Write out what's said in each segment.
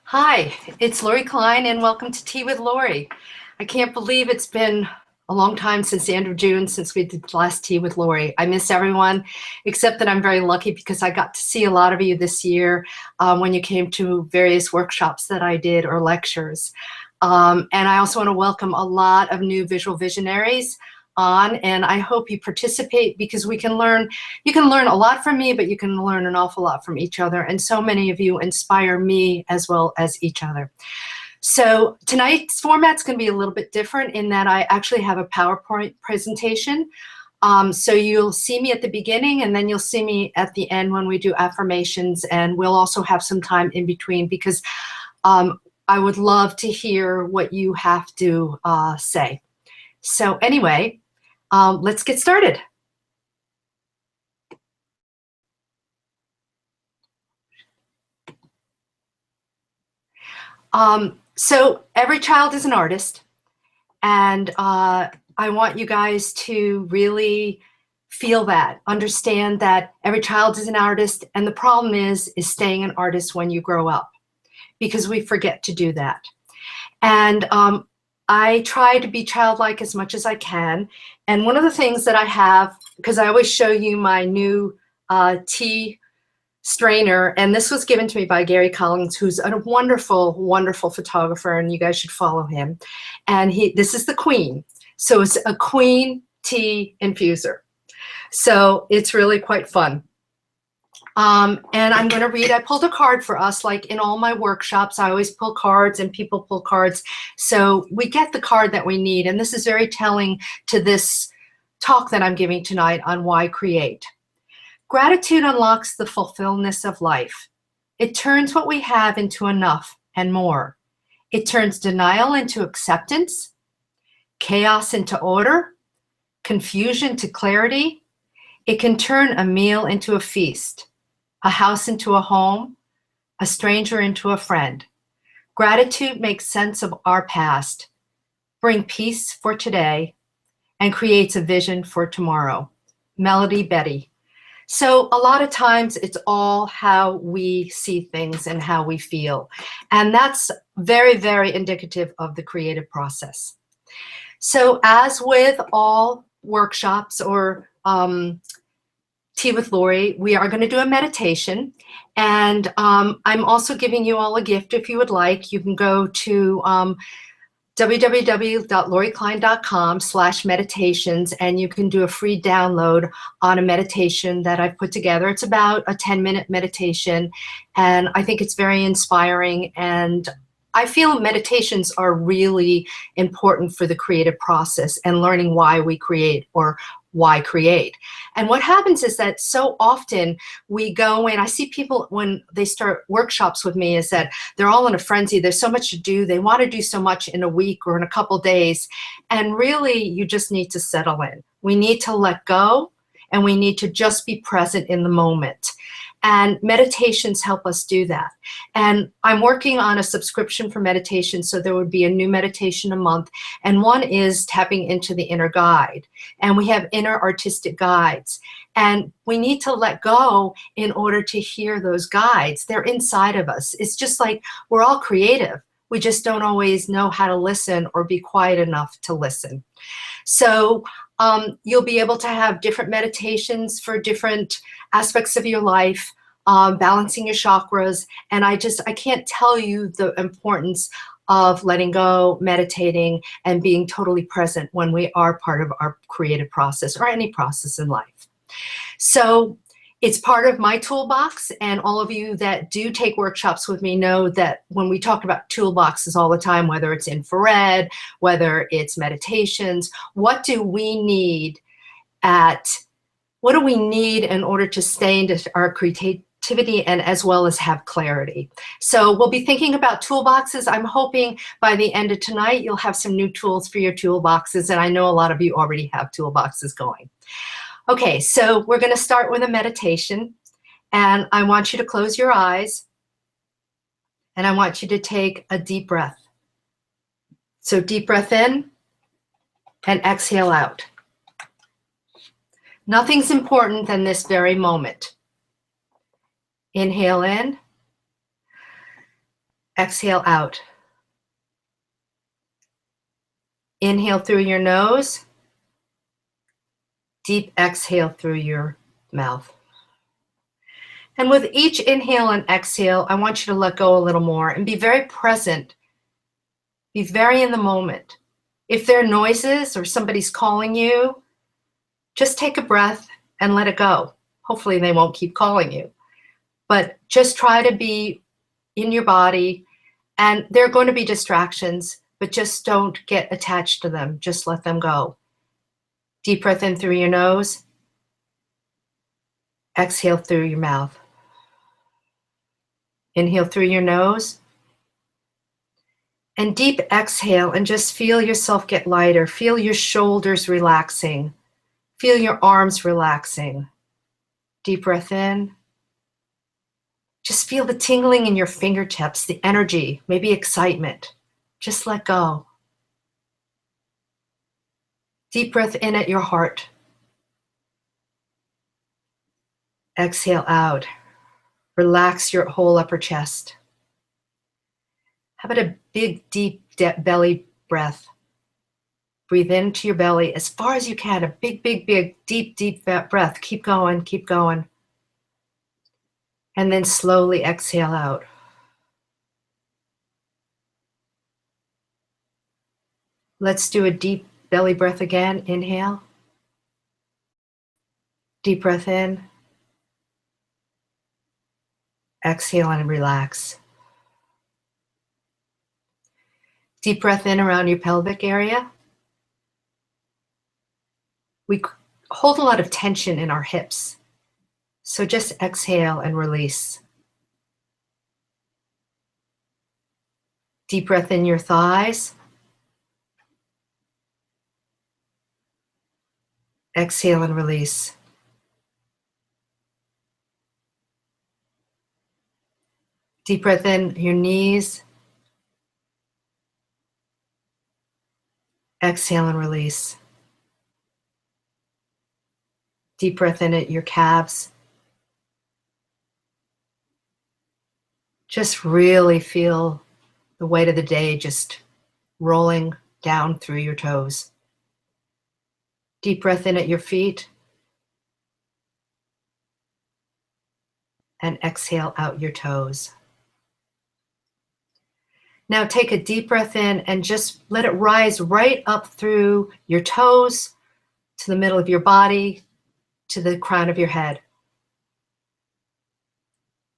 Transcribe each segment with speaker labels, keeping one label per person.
Speaker 1: Hi, it's Laurie Klein, and welcome to Tea with Laurie. I can't believe it's been a long time since the end of June since we did the last Tea with Laurie. I miss everyone, except that I'm very lucky because I got to see a lot of you this year when you came to various workshops that I did or lectures. And I also want to welcome a lot of new visual visionaries on, and I hope you participate because we can learn. You can learn a lot from me, but you can learn an awful lot from each other, and so many of you inspire me as well as each other. So tonight's format's going to be a little bit different in that I actually have a PowerPoint presentation. So you'll see me at the beginning, and then you'll see me at the end when we do affirmations, and we'll also have some time in between because I would love to hear what you have to say. So anyway, let's get started. So every child is an artist, and I want you guys to really feel that, understand that every child is an artist, and the problem is staying an artist when you grow up, because we forget to do that. And I try to be childlike as much as I can. And one of the things that I have, because I always show you my new tea strainer, and this was given to me by Gary Collins, who's a wonderful, wonderful photographer, and you guys should follow him. And this is the Queen. So it's a Queen tea infuser. So it's really quite fun. And I'm going to read, I pulled a card for us, like in all my workshops, I always pull cards and people pull cards. So we get the card that we need. And this is very telling to this talk that I'm giving tonight on why create. Gratitude unlocks the fulfillment of life. It turns what we have into enough and more. It turns denial into acceptance, chaos into order, confusion to clarity. It can turn a meal into a feast, a house into a home, a stranger into a friend. Gratitude makes sense of our past, brings peace for today, and creates a vision for tomorrow. Melody Betty. So a lot of times it's all how we see things and how we feel. And that's very, very indicative of the creative process. So as with all workshops or Tea with Laurie, we are going to do a meditation. And I'm also giving you all a gift if you would like. You can go to www.laurieklein.com/meditations, and you can do a free download on a meditation that I've put together. It's about a 10-minute meditation, and I think it's very inspiring, and I feel meditations are really important for the creative process and learning why we create or why create. And what happens is that so often we go in, I see people when they start workshops with me is that they're all in a frenzy. There's so much to do. They want to do so much in a week or in a couple days. And really, you just need to settle in. We need to let go, and we need to just be present in the moment. And meditations help us do that. And I'm working on a subscription for meditation, so there would be a new meditation a month. And one is tapping into the inner guide. And we have inner artistic guides. And we need to let go in order to hear those guides. They're inside of us. It's just like we're all creative. We just don't always know how to listen or be quiet enough to listen. So you'll be able to have different meditations for different aspects of your life, balancing your chakras. And I can't tell you the importance of letting go, meditating, and being totally present when we are part of our creative process or any process in life. So it's part of my toolbox, and all of you that do take workshops with me know that when we talk about toolboxes all the time, whether it's infrared, whether it's meditations, what do we need in order to stay into our creativity and as well as have clarity? So we'll be thinking about toolboxes. I'm hoping by the end of tonight, you'll have some new tools for your toolboxes, and I know a lot of you already have toolboxes going. Okay, so we're going to start with a meditation, and I want you to close your eyes, and I want you to take a deep breath. So deep breath in and exhale out. Nothing's important than this very moment. Inhale in Exhale out. Inhale through your nose. Deep exhale through your mouth. And with each inhale and exhale, I want you to let go a little more and be very present. Be very in the moment. If there are noises or somebody's calling you, just take a breath and let it go. Hopefully they won't keep calling you. But just try to be in your body, and there are going to be distractions, but just don't get attached to them. Just let them go. Deep breath in through your nose. Exhale through your mouth. Inhale through your nose. And deep exhale, and just feel yourself get lighter. Feel your shoulders relaxing. Feel your arms relaxing. Deep breath in. Just feel the tingling in your fingertips, the energy, maybe excitement. Just let go. Deep breath in at your heart. Exhale out. Relax your whole upper chest. How about a big, deep belly breath? Breathe into your belly as far as you can. A big, big, big, deep, deep breath. Keep going, keep going. And then slowly exhale out. Let's do a deep belly breath again. Inhale. Deep breath in. Exhale and relax. Deep breath in around your pelvic area. We hold a lot of tension in our hips. So just exhale and release. Deep breath in your thighs. Exhale and release. Deep breath in your knees. Exhale and release. Deep breath in at your calves. Just really feel the weight of the day just rolling down through your toes. Deep breath in at your feet. And exhale out your toes. Now take a deep breath in and just let it rise right up through your toes, to the middle of your body, to the crown of your head.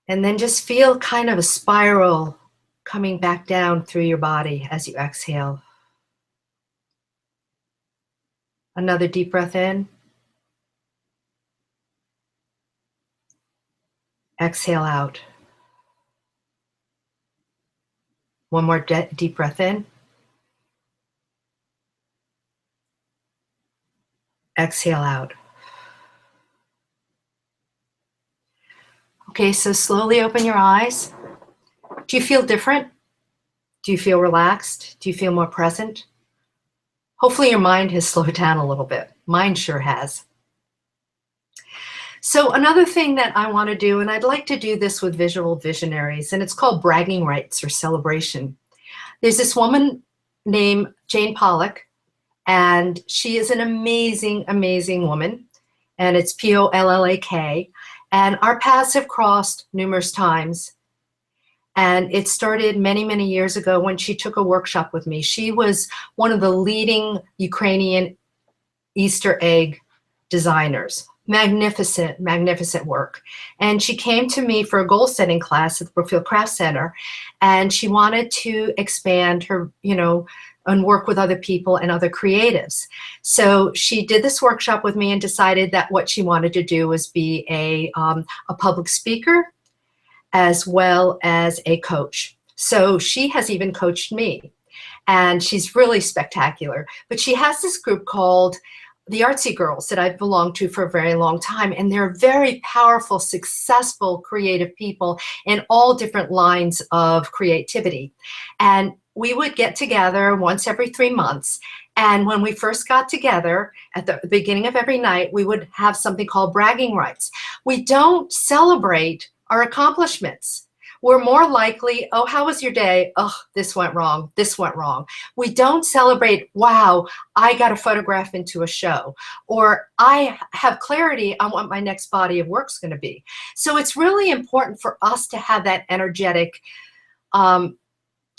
Speaker 1: And then just feel kind of a spiral coming back down through your body as you exhale. Another deep breath in. Exhale out. One more deep breath in. Exhale out. Okay, so slowly open your eyes. Do you feel different? Do you feel relaxed? Do you feel more present? Hopefully your mind has slowed down a little bit. Mine sure has. So another thing that I want to do, and I'd like to do this with visual visionaries, and it's called bragging rights or celebration. There's this woman named Jane Pollock, and she is an amazing, amazing woman, and it's Pollak, and our paths have crossed numerous times. And it started many, many years ago when she took a workshop with me. She was one of the leading Ukrainian Easter egg designers. Magnificent, magnificent work. And she came to me for a goal setting class at the Brookfield Craft Center, and she wanted to expand her, and work with other people and other creatives. So she did this workshop with me and decided that what she wanted to do was be a public speaker as well as a coach. So she has even coached me, and she's really spectacular. But she has this group called the Artsy Girls that I've belonged to for a very long time, and they're very powerful, successful, creative people in all different lines of creativity. And we would get together once every 3 months. And when we first got together at the beginning of every night, we would have something called bragging rights. We don't celebrate our accomplishments. we're more likely, oh, how was your day? Oh, this went wrong. This went wrong. We don't celebrate, wow, I got a photograph into a show, or I have clarity on what my next body of work is going to be. So it's really important for us to have that energetic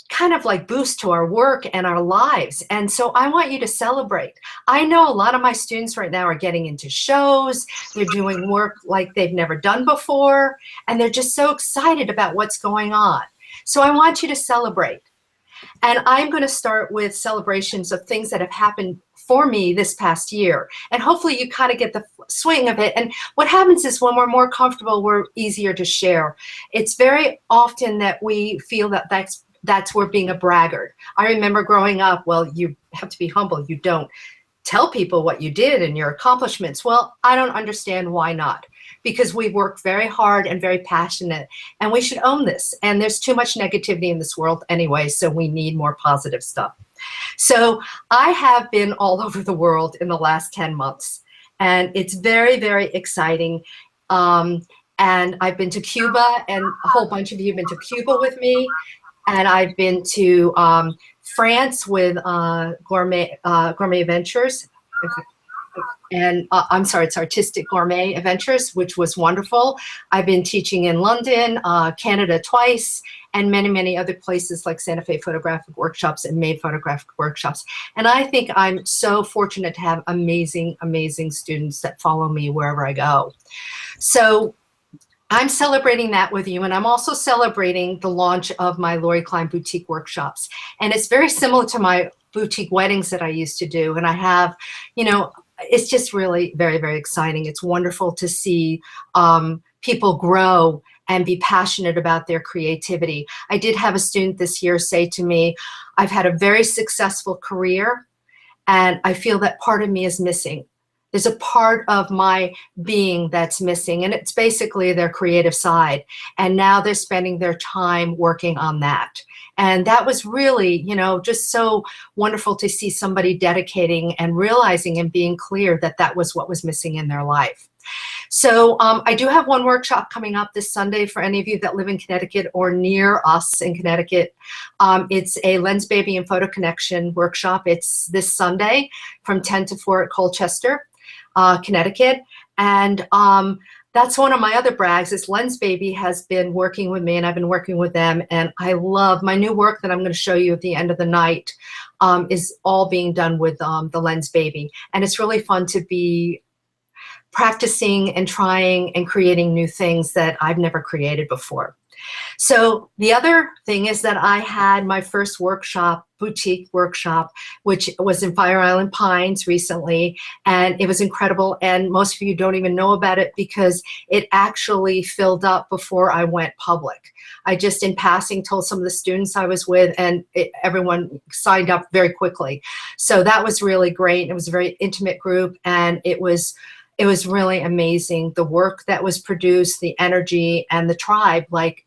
Speaker 1: kind of like boost to our work and our lives. And so I want you to celebrate. I know a lot of my students right now are getting into shows. They're doing work like they've never done before, and they're just so excited about what's going on. So I want you to celebrate. And I'm going to start with celebrations of things that have happened for me this past year. And hopefully you kind of get the swing of it. And what happens is when we're more comfortable, we're easier to share. It's very often that we feel that that's where being a braggart. I remember growing up, well, you have to be humble. You don't tell people what you did and your accomplishments. Well, I don't understand why not. Because we work very hard and very passionate, and we should own this. And there's too much negativity in this world anyway, so we need more positive stuff. So I have been all over the world in the last 10 months, and it's very, very exciting. And I've been to Cuba, and a whole bunch of you have been to Cuba with me. And I've been to France with Gourmet Adventures. And I'm sorry, it's Artistic Gourmet Adventures, which was wonderful. I've been teaching in London, Canada twice, and many, many other places like Santa Fe Photographic Workshops and May Photographic Workshops. And I think I'm so fortunate to have amazing, amazing students that follow me wherever I go. So I'm celebrating that with you, and I'm also celebrating the launch of my Laurie Klein boutique workshops. And it's very similar to my boutique weddings that I used to do. And I have, you know, it's just really very, very exciting. It's wonderful to see people grow and be passionate about their creativity. I did have a student this year say to me, I've had a very successful career, and I feel that part of me is missing. There's a part of my being that's missing, and it's basically their creative side. And now they're spending their time working on that. And that was really, you know, just so wonderful to see somebody dedicating and realizing and being clear that that was what was missing in their life. So I do have one workshop coming up this Sunday for any of you that live in Connecticut or near us in Connecticut. It's a Lens Baby and Photo Connection workshop. It's this Sunday from 10 to 4 at Colchester, Connecticut. And that's one of my other brags is Lens Baby has been working with me, and I've been working with them. And I love my new work that I'm going to show you at the end of the night is all being done with the Lens Baby. And it's really fun to be practicing and trying and creating new things that I've never created before. So the other thing is that I had my first workshop, boutique workshop, which was in Fire Island Pines recently, and it was incredible. And most of you don't even know about it because it actually filled up before I went public. I just in passing told some of the students I was with, and everyone signed up very quickly. So that was really great. It was a very intimate group, and it was really amazing, the work that was produced, the energy, and the tribe. Like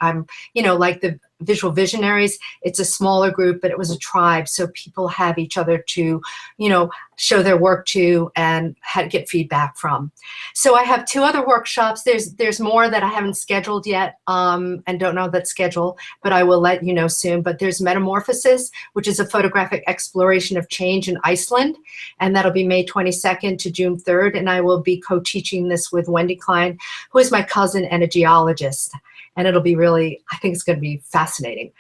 Speaker 1: you know, like the Visual Visionaries, it's a smaller group, but it was a tribe. So people have each other to, you know, show their work to and get feedback from. So I have 2 other workshops. There's more that I haven't scheduled yet and don't know that schedule, but I will let you know soon. But there's Metamorphosis, which is a photographic exploration of change in Iceland. And that'll be May 22nd to June 3rd. And I will be co-teaching this with Wendy Klein, who is my cousin and a geologist. And it'll be really, I think it's going to be fascinating.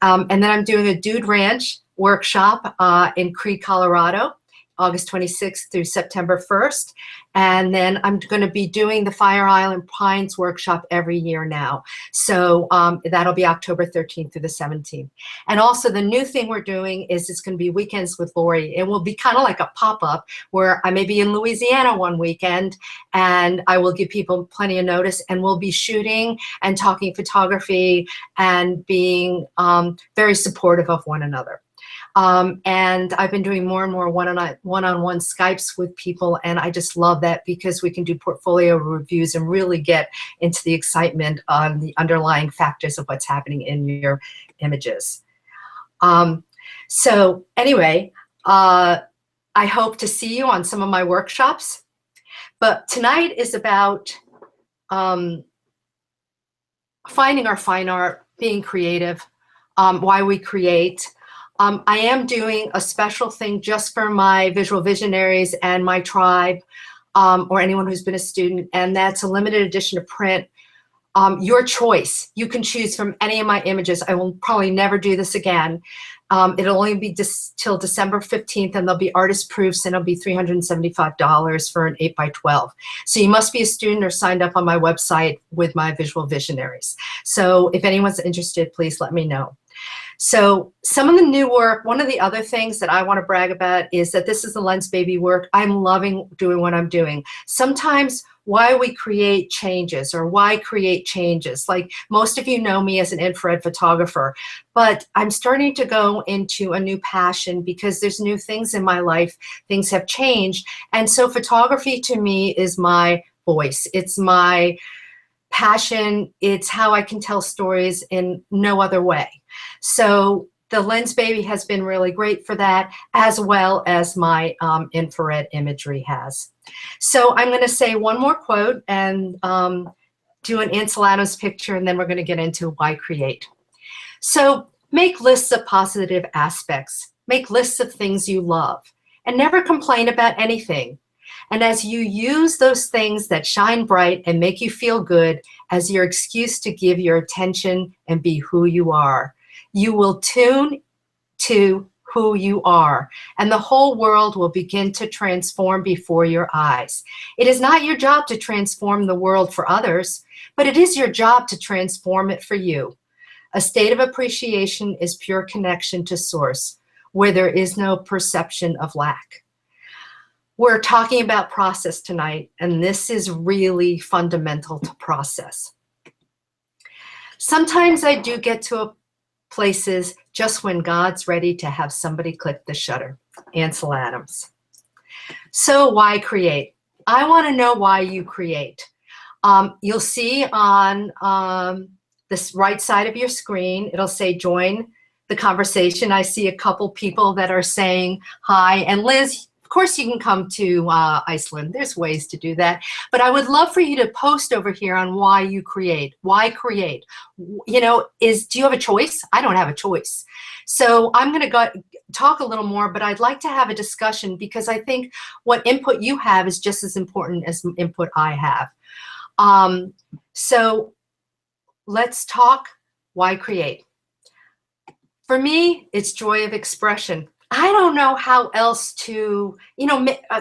Speaker 1: And then I'm doing a Dude Ranch workshop in Creede, Colorado, August 26th through September 1st. And then I'm going to be doing the Fire Island Pines workshop every year now. So that'll be October 13th through the 17th. And also the new thing we're doing is it's going to be Weekends with Laurie. It will be kind of like a pop-up where I may be in Louisiana one weekend, and I will give people plenty of notice, and we'll be shooting and talking photography and being very supportive of one another. And I've been doing more and more one-on-one Skypes with people, and I just love that because we can do portfolio reviews and really get into the excitement on the underlying factors of what's happening in your images. So anyway, I hope to see you on some of my workshops, but tonight is about finding our fine art being creative, why we create. I am doing a special thing just for my visual visionaries and my tribe, or anyone who's been a student, and that's a limited edition of print. Your choice. You can choose from any of my images. I will probably never do this again. It'll only be till December 15th, and there'll be artist proofs, and it'll be $375 for an 8x12. So you must be a student or signed up on my website with my visual visionaries. So if anyone's interested, please let me know. So some of the new work, one of the other things that I want to brag about is that this is the Lens Baby work. I'm loving doing what I'm doing. Sometimes why we create changes, or why create changes. Like most of you know me as an infrared photographer, but I'm starting to go into a new passion because there's new things in my life. Things have changed. And so photography to me is my voice. It's my passion. It's how I can tell stories in no other way. So the Lens Baby has been really great for that, as well as my infrared imagery has. So I'm going to say one more quote and do an Ansel Adams picture, and then we're going to get into why create. So make lists of positive aspects. Make lists of things you love, and never complain about anything. And as you use those things that shine bright and make you feel good as your excuse to give your attention and be who you are, you will tune to who you are, and the whole world will begin to transform before your eyes. It is not your job to transform the world for others, but it is your job to transform it for you. A state of appreciation is pure connection to source, where there is no perception of lack. We're talking about process tonight, and this is really fundamental to process. Sometimes I do get to places just when God's ready to have somebody click the shutter. Ansel Adams. So why create? I want to know why you create. You'll see on this right side of your screen, it'll say join the conversation. I see a couple people that are saying hi. And Liz, of course you can come to Iceland. There's ways to do that. But I would love for you to post over here on why you create. Why create? You know, do you have a choice? I don't have a choice. So I'm going to talk a little more, but I'd like to have a discussion because I think what input you have is just as important as input I have. So let's talk why create. For me, it's joy of expression. I don't know how else to,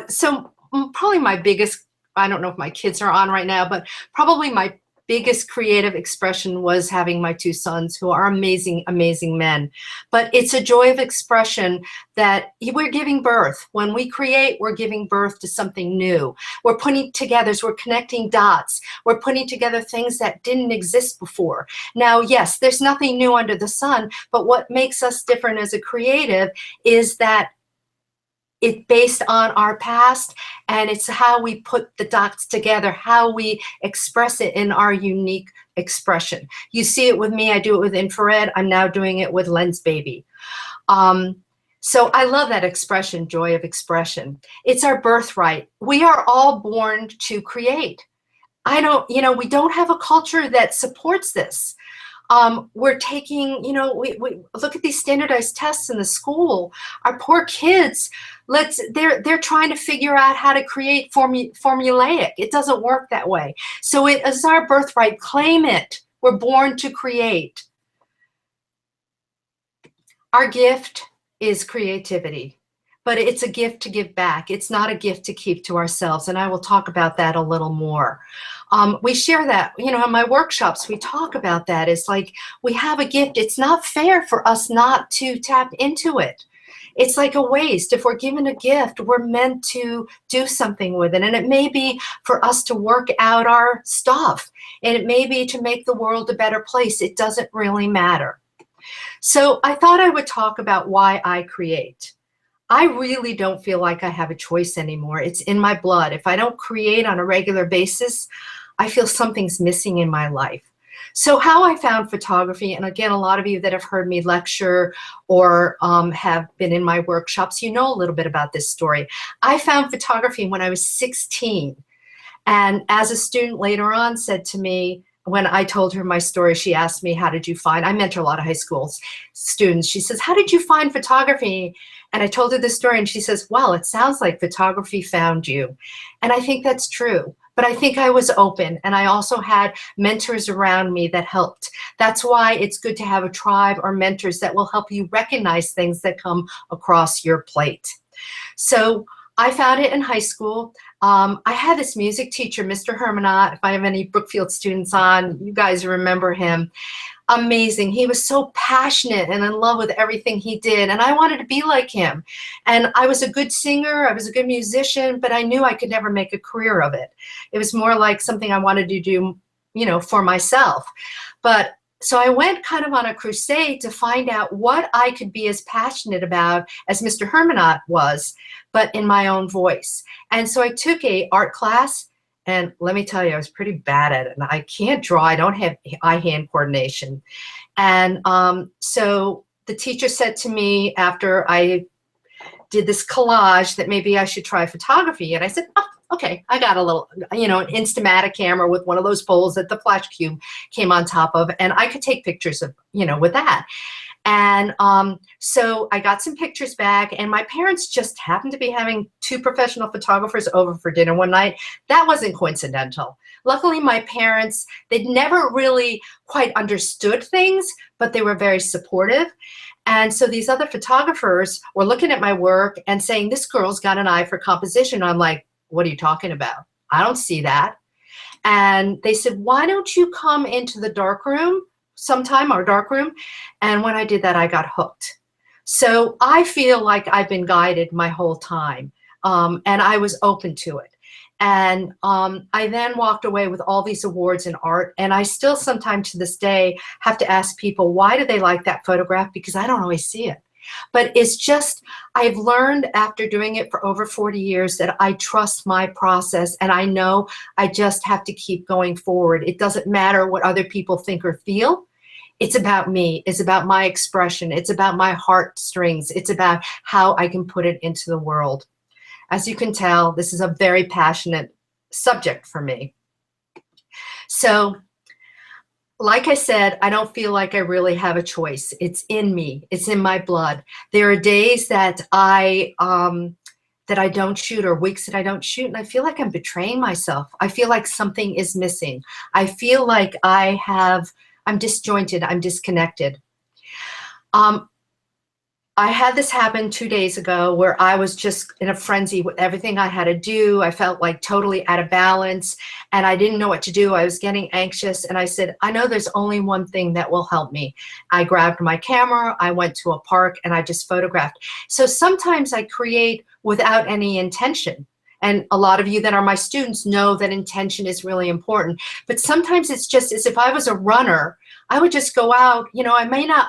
Speaker 1: so probably my biggest, I don't know if my kids are on right now, but probably my biggest creative expression was having my two sons, who are amazing, amazing men. But it's a joy of expression that we're giving birth. When we create, we're giving birth to something new. We're putting together, we're connecting dots. We're putting together things that didn't exist before. Now, yes, there's nothing new under the sun, but what makes us different as a creative is that it's based on our past, and it's how we put the dots together, how we express it in our unique expression. You see it with me. I do it with infrared. I'm now doing it with Lens Baby. So I love that expression, joy of expression. It's our birthright. We are all born to create. We don't have a culture that supports this. We're taking, we look at these standardized tests in the school. Our poor kids, they're trying to figure out how to create formulaic. It doesn't work that way. So it is our birthright. Claim it. We're born to create. Our gift is creativity, but it's a gift to give back. It's not a gift to keep to ourselves, and I will talk about that a little more. We share that, in my workshops, we talk about that. It's like we have a gift. It's not fair for us not to tap into it. It's like a waste. If we're given a gift, we're meant to do something with it. And it may be for us to work out our stuff, and it may be to make the world a better place. It doesn't really matter. So I thought I would talk about why I create. I really don't feel like I have a choice anymore. It's in my blood. If I don't create on a regular basis, I feel something's missing in my life. So how I found photography, and again, a lot of you that have heard me lecture or have been in my workshops, you know a little bit about this story. I found photography when I was 16. And as a student later on said to me, when I told her my story, she asked me, how did you find, I mentor a lot of high school students. She says, how did you find photography? And I told her this story and she says, well, it sounds like photography found you. And I think that's true. But I think I was open, and I also had mentors around me that helped. That's why it's good to have a tribe or mentors that will help you recognize things that come across your plate. So I found it in high school. I had this music teacher, Mr. Hermanot. If I have any Brookfield students on, you guys remember him. Amazing. He was so passionate and in love with everything he did, and I wanted to be like him. And I was a good singer, I was a good musician, but I knew I could never make a career of it. It was more like something I wanted to do, you know, for myself. But so I went kind of on a crusade to find out what I could be as passionate about as Mr. Hermanot was, but in my own voice. And so I took a art class. And let me tell you, I was pretty bad at it. And I can't draw. I don't have eye-hand coordination. And so the teacher said to me after I did this collage that maybe I should try photography. And I said, oh, okay, I got a little, you know, an Instamatic camera with one of those poles that the flash cube came on top of. And I could take pictures of, you know, with that. And so I got some pictures back, and my parents just happened to be having 2 professional photographers over for dinner one night. That wasn't coincidental. Luckily, my parents, they'd never really quite understood things, but they were very supportive. And so these other photographers were looking at my work and saying, this girl's got an eye for composition. I'm like, what are you talking about? I don't see that. And they said, why don't you come into the darkroom sometime, our darkroom? And when I did that, I got hooked. So I feel like I've been guided my whole time, and I was open to it. And I then walked away with all these awards in art, and I still sometimes to this day have to ask people, why do they like that photograph? Because I don't always see it. But it's just, I've learned after doing it for over 40 years that I trust my process, and I know I just have to keep going forward. It doesn't matter what other people think or feel. It's about me. It's about my expression. It's about my heartstrings. It's about how I can put it into the world. As you can tell, this is a very passionate subject for me. So, like I said, I don't feel like I really have a choice. It's in me. It's in my blood. There are days that I don't shoot, or weeks that I don't shoot, and I feel like I'm betraying myself. I feel like something is missing. I feel like I'm disjointed, I'm disconnected. I had this happen 2 days ago where I was just in a frenzy with everything I had to do. I felt like totally out of balance, and I didn't know what to do. I was getting anxious, and I said, I know there's only one thing that will help me. I grabbed my camera, I went to a park, and I just photographed. So sometimes I create without any intention. And a lot of you that are my students know that intention is really important. But sometimes it's just as if I was a runner, I would just go out, you know, I may not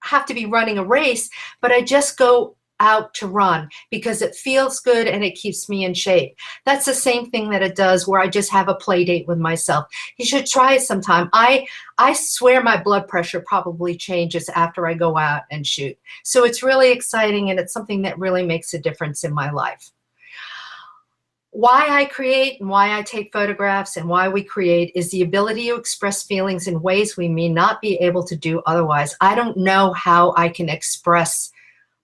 Speaker 1: have to be running a race, but I just go out to run because it feels good and it keeps me in shape. That's the same thing that it does where I just have a play date with myself. You should try it sometime. I swear my blood pressure probably changes after I go out and shoot. So it's really exciting, and it's something that really makes a difference in my life. Why I create and why I take photographs and why we create is the ability to express feelings in ways we may not be able to do otherwise. I don't know how I can express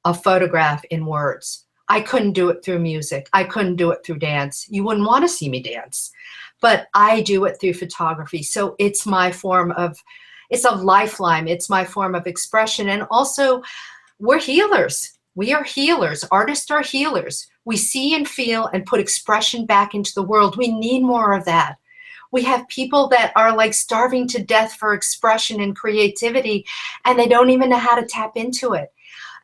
Speaker 1: a photograph in words. I couldn't do it through music. I couldn't do it through dance. You wouldn't want to see me dance, but I do it through photography. So it's my form of, it's a lifeline. It's my form of expression. And also, we're healers. We are healers. Artists are healers. We see and feel and put expression back into the world. We need more of that. We have people that are like starving to death for expression and creativity, and they don't even know how to tap into it.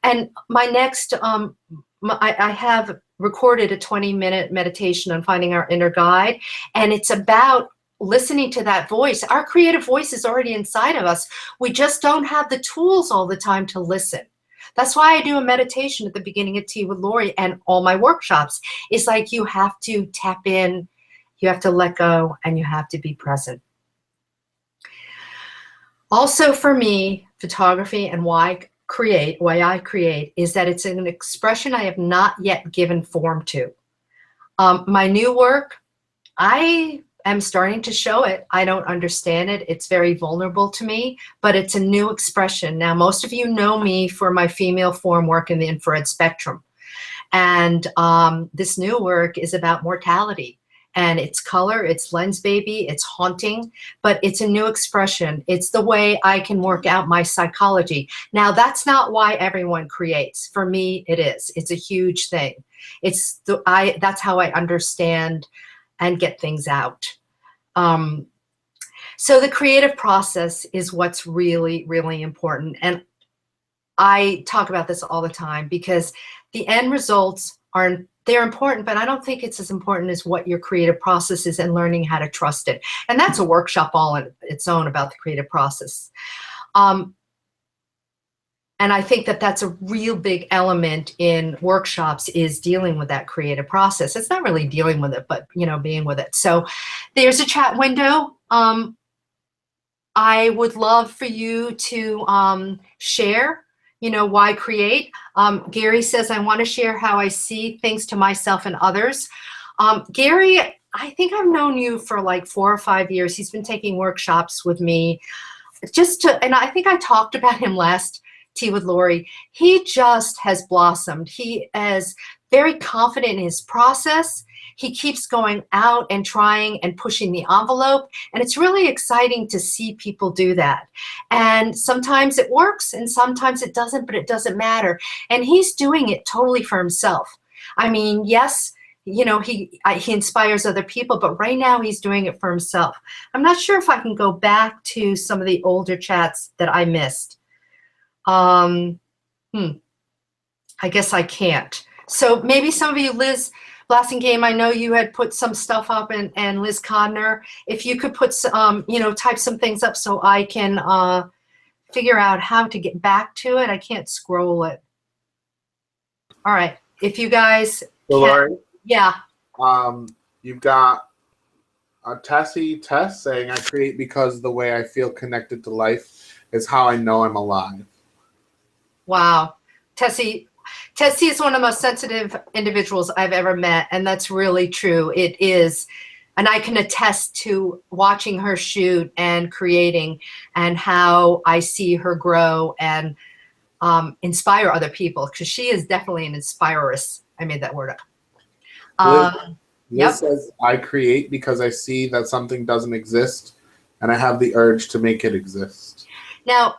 Speaker 1: And my next, I have recorded a 20-minute meditation on finding our inner guide, and it's about listening to that voice. Our creative voice is already inside of us. We just don't have the tools all the time to listen. That's why I do a meditation at the beginning of Tea with Laurie and all my workshops. It's like you have to tap in, you have to let go, and you have to be present. Also for me, photography and why I create is that it's an expression I have not yet given form to. My new work, I am starting to show it. I don't understand it. It's very vulnerable to me, but it's a new expression. Now, most of you know me for my female form work in the infrared spectrum. And this new work is about mortality. And it's color, it's lens baby, it's haunting, but it's a new expression. It's the way I can work out my psychology. Now, that's not why everyone creates. For me, it is. It's a huge thing. That's how I understand and get things out. So the creative process is what's really, really important. And I talk about this all the time because the end results they're important, but I don't think it's as important as what your creative process is and learning how to trust it. And that's a workshop all on its own about the creative process. And I think that that's a real big element in workshops is dealing with that creative process. It's not really dealing with it, but being with it. So there's a chat window. I would love for you to share why create. Gary says, I want to share how I see things to myself and others. Gary, I think I've known you for like 4 or 5 years. He's been taking workshops with me and I think I talked about him last Tea with Laurie. He just has blossomed. He is very confident in his process. He keeps going out and trying and pushing the envelope. And it's really exciting to see people do that. And sometimes it works and sometimes it doesn't, but it doesn't matter. And he's doing it totally for himself. I mean, yes, he inspires other people, but right now he's doing it for himself. I'm not sure if I can go back to some of the older chats that I missed. I guess I can't. So maybe some of you, Liz Blassingame, I know you had put some stuff up, and Liz Codner, if you could put type some things up so I can figure out how to get back to it. I can't scroll it. All right, if you guys
Speaker 2: so Laurie,
Speaker 1: yeah.
Speaker 2: You've got Tess saying, I create because the way I feel connected to life is how I know I'm alive.
Speaker 1: Wow. Tessie is one of the most sensitive individuals I've ever met, and that's really true. It is. And I can attest to watching her shoot and creating and how I see her grow and inspire other people, because she is definitely an inspireress. I made that word up.
Speaker 2: Liz says, I create because I see that something doesn't exist and I have the urge to make it exist.
Speaker 1: Now,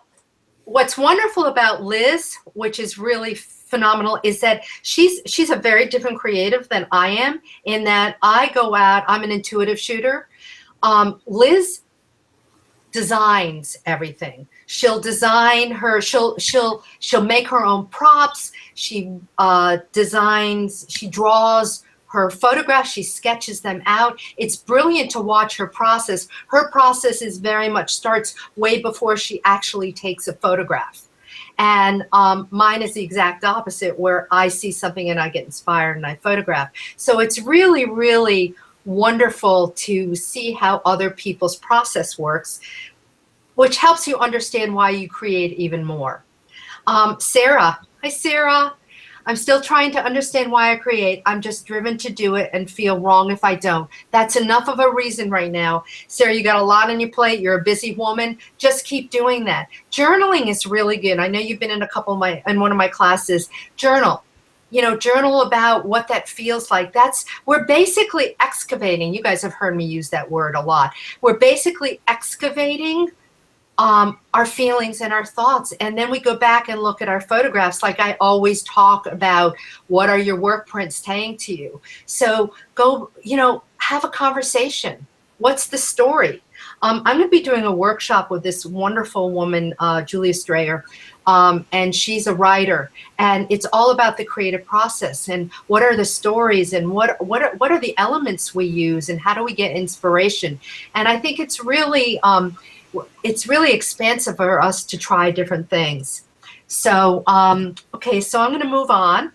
Speaker 1: what's wonderful about Liz, which is really phenomenal, is that she's a very different creative than I am, in that I go out, I'm an intuitive shooter. Liz designs everything. She'll design she'll make her own props. She designs, she draws her photographs, she sketches them out. It's brilliant to watch her process. Her process is very much starts way before she actually takes a photograph. And mine is the exact opposite, where I see something and I get inspired and I photograph. So it's really, really wonderful to see how other people's process works, which helps you understand why you create even more. Sarah, hi Sarah. I'm still trying to understand why I create. I'm just driven to do it and feel wrong if I don't. That's enough of a reason right now. Sarah, you got a lot on your plate. You're a busy woman. Just keep doing that. Journaling is really good. I know you've been in one of my classes. Journal. Journal about what that feels like. We're basically excavating. You guys have heard me use that word a lot. We're basically excavating our feelings and our thoughts. And then we go back and look at our photographs. Like I always talk about, what are your work prints saying to you? So go, have a conversation. What's the story? I'm going to be doing a workshop with this wonderful woman, Julia Strayer, and she's a writer. And it's all about the creative process and what are the stories and what are the elements we use and how do we get inspiration? And I think it's really expansive for us to try different things. So, okay, so I'm going to move on.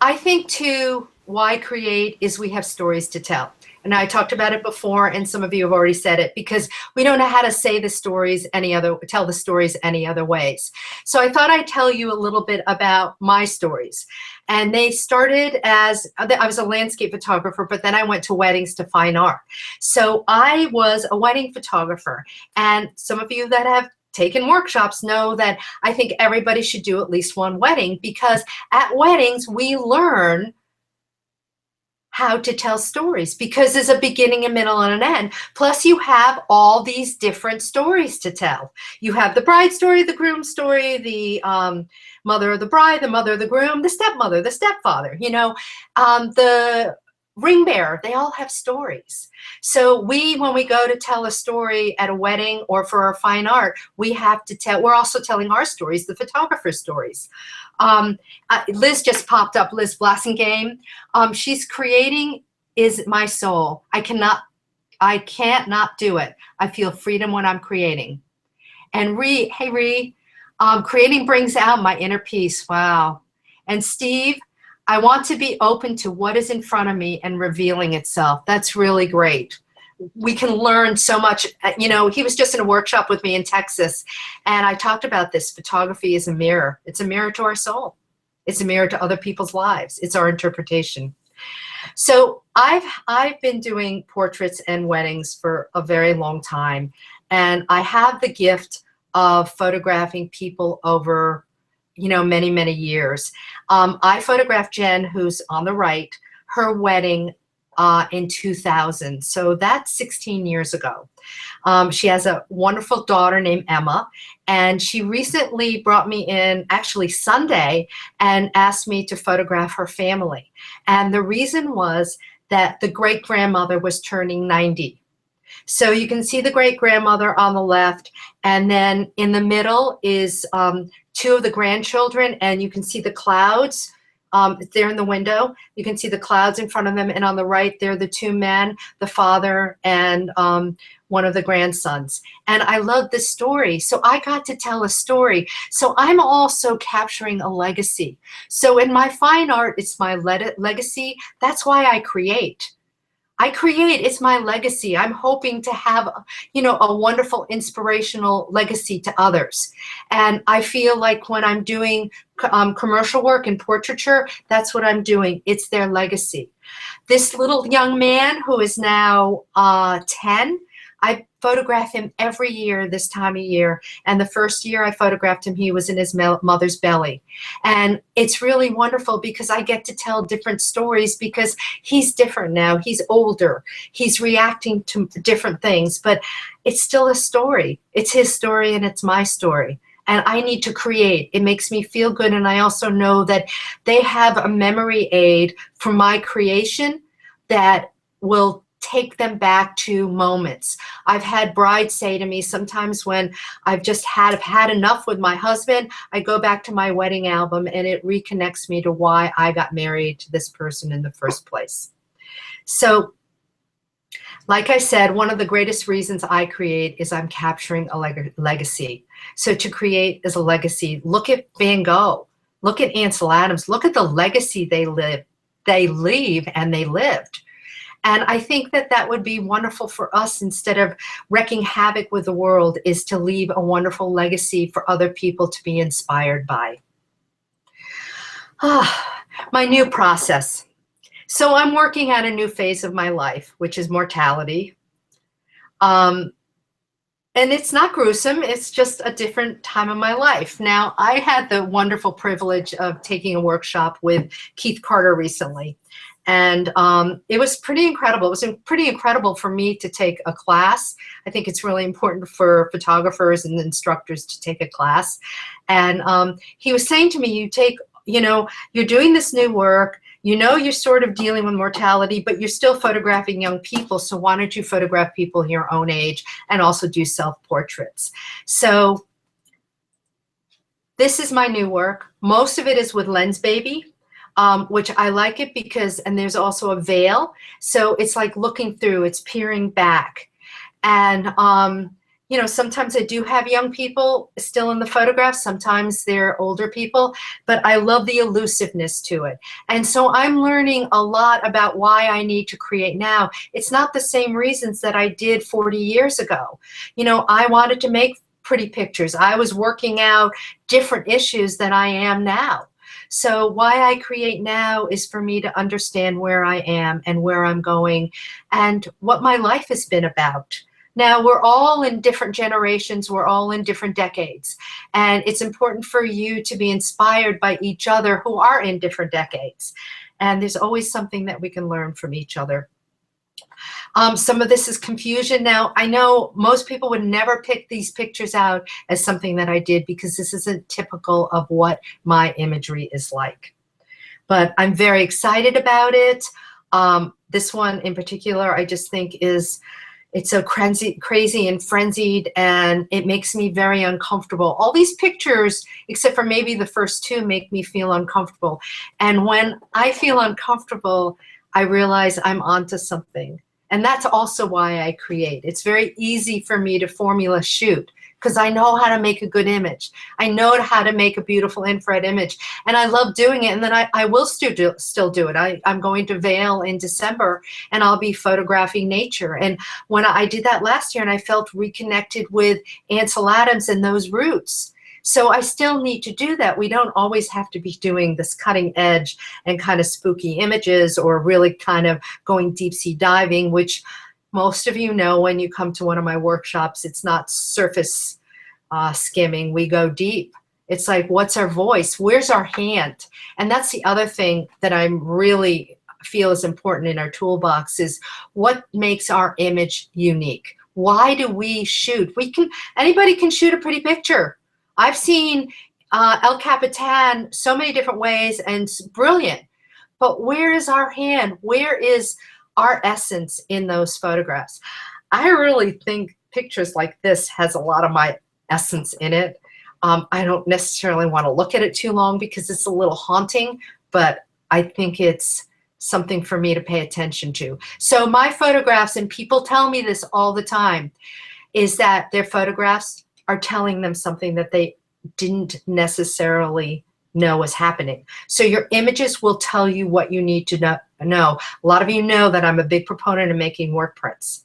Speaker 1: I think too, why create is we have stories to tell. And I talked about it before, and some of you have already said it, because we don't know how to say the stories tell the stories any other ways. So I thought I'd tell you a little bit about my stories. And they started as, I was a landscape photographer, but then I went to weddings to fine art. So I was a wedding photographer. And some of you that have taken workshops know that I think everybody should do at least one wedding, because at weddings we learn how to tell stories, because there's a beginning, a middle, and an end. Plus you have all these different stories to tell. You have the bride story, the groom story, the mother of the bride, the mother of the groom, the stepmother, the stepfather, the ring bearer. They all have stories. So when we go to tell a story at a wedding or for our fine art, we have to tell, we're also telling our stories, the photographer's stories. Liz just popped up, Liz Blassingame. She's creating is my soul. I can't not do it. I feel freedom when I'm creating. And hey Ree, creating brings out my inner peace. Wow. And Steve, I want to be open to what is in front of me and revealing itself. That's really great. We can learn so much. He was just in a workshop with me in Texas, and I talked about this. Photography is a mirror. It's a mirror to our soul. It's a mirror to other people's lives. It's our interpretation. So I've been doing portraits and weddings for a very long time, and I have the gift of photographing people over many, many years. I photographed Jen, who's on the right, her wedding in 2000. So that's 16 years ago. She has a wonderful daughter named Emma, and she recently brought me in, actually Sunday, and asked me to photograph her family. And the reason was that the great-grandmother was turning 90. So you can see the great-grandmother on the left, and then in the middle is two of the grandchildren, and you can see the clouds. There in the window. You can see the clouds in front of them, and on the right, they're the two men, the father and one of the grandsons. And I love this story. So I got to tell a story. So I'm also capturing a legacy. So in my fine art, it's my legacy. That's why I create. It's my legacy. I'm hoping to have, a wonderful inspirational legacy to others. And I feel like when I'm doing commercial work and portraiture, that's what I'm doing. It's their legacy. This little young man who is now 10, I photograph him every year this time of year. And the first year I photographed him, he was in his mother's belly. And it's really wonderful because I get to tell different stories, because he's different now. He's older. He's reacting to different things, but it's still a story. It's his story and it's my story. And I need to create. It makes me feel good. And I also know that they have a memory aid for my creation that will take them back to moments. I've had brides say to me sometimes when I've just had enough with my husband, I go back to my wedding album and it reconnects me to why I got married to this person in the first place. So, like I said, one of the greatest reasons I create is I'm capturing a legacy. So to create is a legacy. Look at Van Gogh. Look at Ansel Adams. Look at the legacy they leave and they lived. And I think that would be wonderful for us, instead of wreaking havoc with the world, is to leave a wonderful legacy for other people to be inspired by. My new process. So I'm working at a new phase of my life, which is mortality. And it's not gruesome. It's just a different time of my life. Now, I had the wonderful privilege of taking a workshop with Keith Carter recently. And it was pretty incredible. It was pretty incredible for me to take a class. I think it's really important for photographers and instructors to take a class. And he was saying to me, you're doing this new work, you're sort of dealing with mortality, but you're still photographing young people. So why don't you photograph people your own age and also do self-portraits? So this is my new work. Most of it is with Lens Baby. Which I like it because, and there's also a veil. So it's like looking through, it's peering back. And, you know, sometimes I do have young people still in the photographs. Sometimes they're older people, but I love the elusiveness to it. And so I'm learning a lot about why I need to create now. It's not the same reasons that I did 40 years ago. You know, I wanted to make pretty pictures. I was working out different issues than I am now. So why I create now is for me to understand where I am and where I'm going and what my life has been about. Now, we're all in different generations, we're all in different decades, and it's important for you to be inspired by each other who are in different decades. And there's always something that we can learn from each other. Some of this is confusion. Now, I know most people would never pick these pictures out as something that I did because this isn't typical of what my imagery is like. But I'm very excited about it. This one in particular, I just think it's so crazy and frenzied, and it makes me very uncomfortable. All these pictures, except for maybe the first two, make me feel uncomfortable. And when I feel uncomfortable, I realize I'm onto something. And that's also why I create. It's very easy for me to formula shoot because I know how to make a good image. I know how to make a beautiful infrared image. And I love doing it. And then I will still do it. I'm going to Vail in December, and I'll be photographing nature. And when I did that last year, and I felt reconnected with Ansel Adams and those roots. So I still need to do that. We don't always have to be doing this cutting edge and kind of spooky images or really kind of going deep sea diving, which most of you know when you come to one of my workshops, it's not surface skimming. We go deep. It's like, what's our voice? Where's our hand? And that's the other thing that I really feel is important in our toolbox is what makes our image unique. Why do we shoot? Anybody can shoot a pretty picture. I've seen El Capitan so many different ways, and it's brilliant. But where is our hand? Where is our essence in those photographs? I really think pictures like this has a lot of my essence in it. I don't necessarily want to look at it too long because it's a little haunting, but I think it's something for me to pay attention to. So my photographs, and people tell me this all the time, is that their photographs are telling them something that they didn't necessarily know was happening. So your images will tell you what you need to know. A lot of you know that I'm a big proponent of making work prints.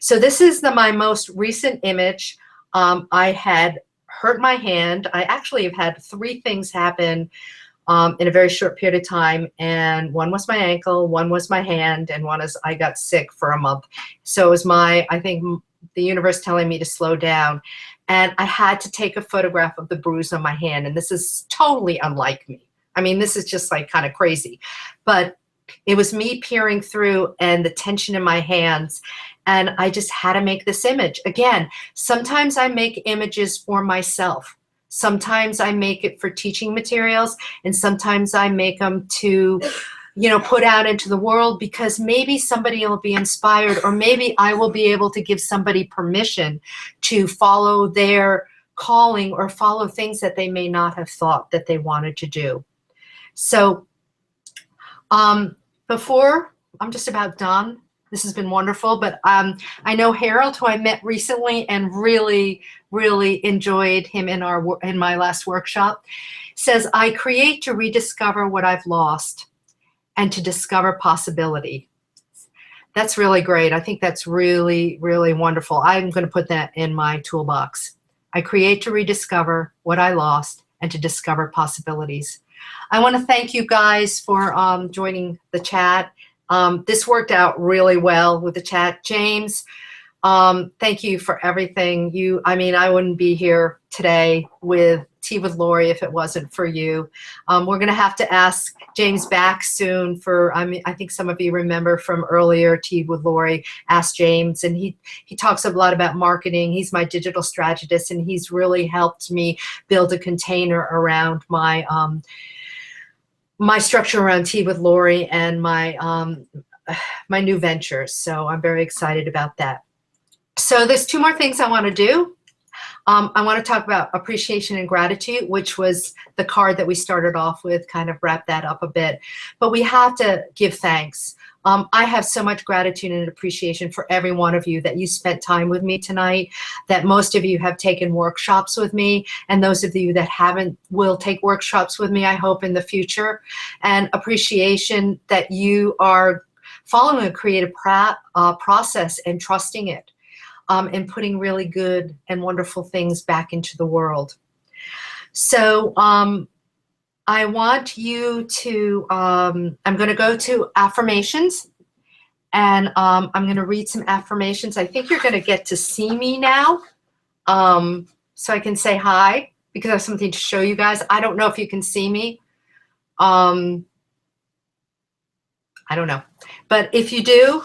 Speaker 1: So this is my most recent image. I had hurt my hand. I actually have had 3 things happen in a very short period of time, and one was my ankle, one was my hand, and one is I got sick for a month. So it was I think the universe telling me to slow down. And I had to take a photograph of the bruise on my hand. And this is totally unlike me. I mean, this is just like kind of crazy. But it was me peering through and the tension in my hands. And I just had to make this image. Again, sometimes I make images for myself. Sometimes I make it for teaching materials. And sometimes I make them to, you know, put out into the world because maybe somebody will be inspired, or maybe I will be able to give somebody permission to follow their calling or follow things that they may not have thought that they wanted to do. So before, I'm just about done. This has been wonderful, but I know Harold, who I met recently and really, really enjoyed him in my last workshop, says, I create to rediscover what I've lost and to discover possibility. That's really great. I think that's really, really wonderful. I'm going to put that in my toolbox. I create to rediscover what I lost and to discover possibilities. I want to thank you guys for joining the chat. This worked out really well with the chat. James, thank you for everything. I mean, I wouldn't be here today with Tea with Laurie if it wasn't for you. We're going to have to ask James back soon I think some of you remember from earlier Tea with Laurie, Ask James, and he talks a lot about marketing. He's my digital strategist, and he's really helped me build a container around my my structure around Tea with Laurie and my my new ventures. So I'm very excited about that. So there's 2 more things I want to do. I want to talk about appreciation and gratitude, which was the card that we started off with, kind of wrap that up a bit. But we have to give thanks. I have so much gratitude and appreciation for every one of you that you spent time with me tonight, that most of you have taken workshops with me, and those of you that haven't will take workshops with me, I hope, in the future. And appreciation that you are following a creative process and trusting it. And putting really good and wonderful things back into the world. So I want you to, I'm going to go to affirmations, and I'm going to read some affirmations. I think you're going to get to see me now, so I can say hi, because I have something to show you guys. I don't know if you can see me. I don't know. But if you do,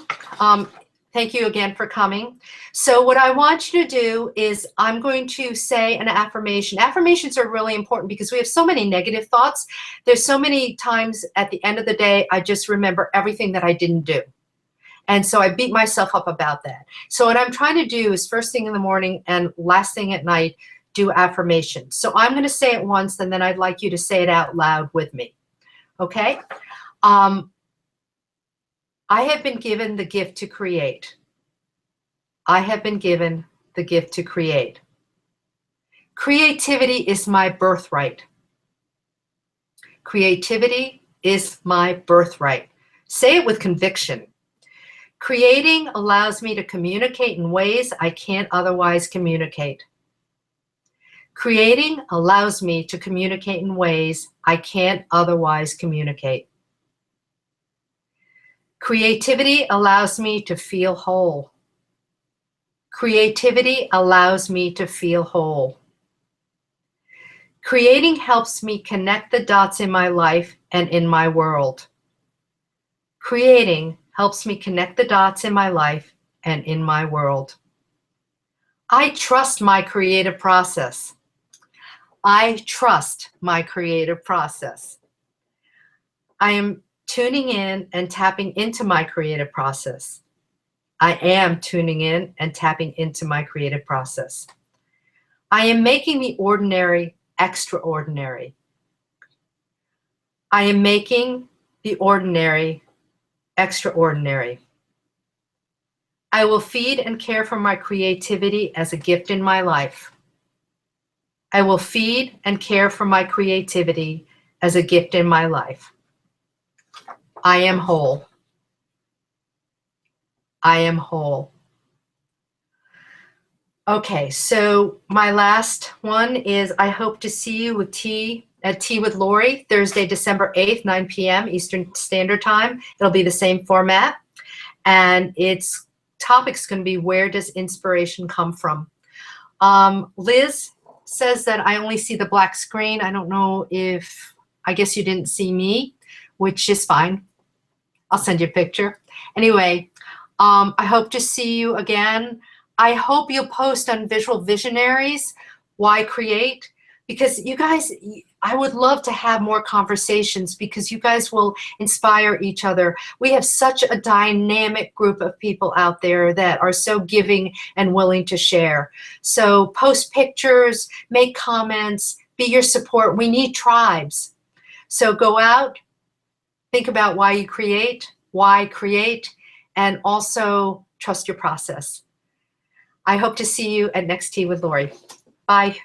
Speaker 1: thank you again for coming. So what I want you to do is I'm going to say an affirmation. Affirmations are really important because we have so many negative thoughts. There's so many times at the end of the day, I just remember everything that I didn't do. And so I beat myself up about that. So what I'm trying to do is first thing in the morning and last thing at night, do affirmations. So I'm going to say it once, and then I'd like you to say it out loud with me. Okay? I have been given the gift to create. I have been given the gift to create. Creativity is my birthright. Creativity is my birthright. Say it with conviction. Creating allows me to communicate in ways I can't otherwise communicate. Creating allows me to communicate in ways I can't otherwise communicate. Creativity allows me to feel whole. Creativity allows me to feel whole. Creating helps me connect the dots in my life and in my world. Creating helps me connect the dots in my life and in my world. I trust my creative process. I trust my creative process. I am tuning in and tapping into my creative process. I am tuning in and tapping into my creative process. I am making the ordinary extraordinary. I am making the ordinary extraordinary. I will feed and care for my creativity as a gift in my life. I will feed and care for my creativity as a gift in my life. I am whole. I am whole. Okay, so my last one is I hope to see you with at Tea with Laurie, Thursday, December 8th, 9 p.m. Eastern Standard Time. It'll be the same format. And its topic's going to be, where does inspiration come from? Liz says that I only see the black screen. I don't know if, I guess you didn't see me, which is fine. I'll send you a picture. Anyway, I hope to see you again. I hope you'll post on Visual Visionaries, Why Create, because you guys, I would love to have more conversations because you guys will inspire each other. We have such a dynamic group of people out there that are so giving and willing to share. So post pictures, make comments, be your support. We need tribes. So go out, think about why you create, and also trust your process. I hope to see you at next Tea with Laurie. Bye.